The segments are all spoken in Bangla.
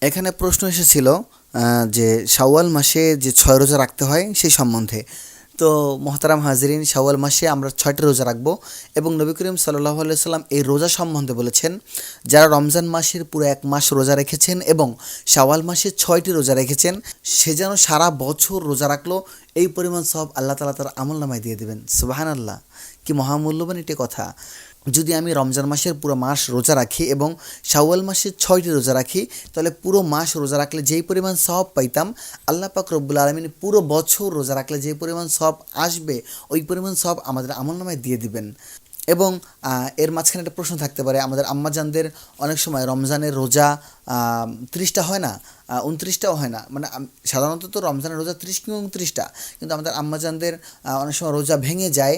এখানে প্রশ্ন এসেছিল যে শাওয়াল মাসে যে 6 রোজা রাখতে হয় সেই সম্বন্ধে। তো মোহতারাম হাজিরিন, শাওয়াল মাসে আমরা 6টি রোজা রাখবো এবং নবী করিম সাল্লাল্লাহু আলাইহি সাল্লাম এই রোজা সম্বন্ধে বলেছেন, যারা রমজান মাসের পুরো 1 মাস রোজা রেখেছেন এবং শাওয়াল মাসে 6টি রোজা রেখেছেন, সে যেন সারা বছর রোজা রাখলো, এই পরিমাণ সব আল্লাহ তাআলা তার আমলনামায় দিয়ে দেবেন। সুবহানাল্লাহ, কি মহামূল্যবান একটি কথা। যদি আমি রমজান মাসের পুরো মাস রোজা রাখি এবং শাওয়াল মাসের 6টি রোজা রাখি, তাহলে পুরো মাস রোজা রাখলে যেই পরিমাণ সওয়াব পাইতাম, আল্লাহ পাক রব্বুল আলামিন পুরো বছর রোজা রাখলে যে পরিমাণ সওয়াব আসবে, ওই পরিমাণ সওয়াব আমাদের আমলনামায় দিয়ে দিবেন। এবং এর মাঝখানে একটা প্রশ্ন থাকতে পারে, আমাদের আম্মাজানদের অনেক সময় রমজানের রোজা 30টা হয় না, 29টাও হয় না, মানে সাধারণত তো রমজানের রোজা 30 কিংবা 29টা, কিন্তু আমাদের আম্মাজানদের অনেক সময় রোজা ভেঙে যায়।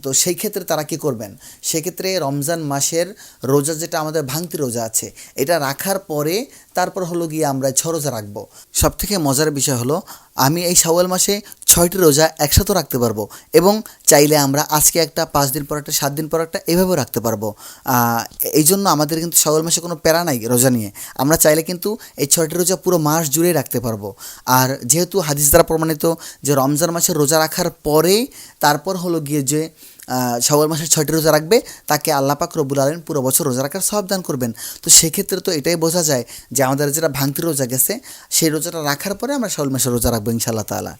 তো সেই ক্ষেত্রে তারা কী করবেন? সেক্ষেত্রে রমজান মাসের রোজা, যেটা আমাদের ভাঙতি রোজা আছে, এটা রাখার পরে তারপর হলো গিয়ে আমরা 6 রোজা রাখবো। সবথেকে মজার বিষয় হলো, আমি এই শাওয়াল মাসে 6টি রোজা একসাথে রাখতে পারবো এবং চাইলে আমরা আজকে একটা, 5 দিন পর একটা, 7 দিন পর একটা, এভাবেও রাখতে পারবো। এই জন্য আমাদের কিন্তু শাওয়াল মাসে কোনো প্যারা নাই রোজা নিয়ে। আমরা চাইলে কিন্তু এই 6টি রোজা পুরো মাস জুড়েই রাখতে পারবো। আর যেহেতু হাদিস দ্বারা প্রমাণিত যে রমজান মাসে রোজা রাখার পরে তারপর হলো গিয়ে যে শাওয়াল মাসের 6টি রোজা রাখবে, তাকে আল্লাহ পাক রব্বুল আলামিন পুরো বছর রোজা রাখার সওয়াব দান করবেন। তো সেক্ষেত্রে তো এটাই বোঝা যায় যে আমাদের যেটা ভাঙতি রোজা গেছে, সেই রোজাটা রাখার পরে আমরা শাওয়াল মাসের রোজা রাখবো ইনশাআল্লাহ তাআলা।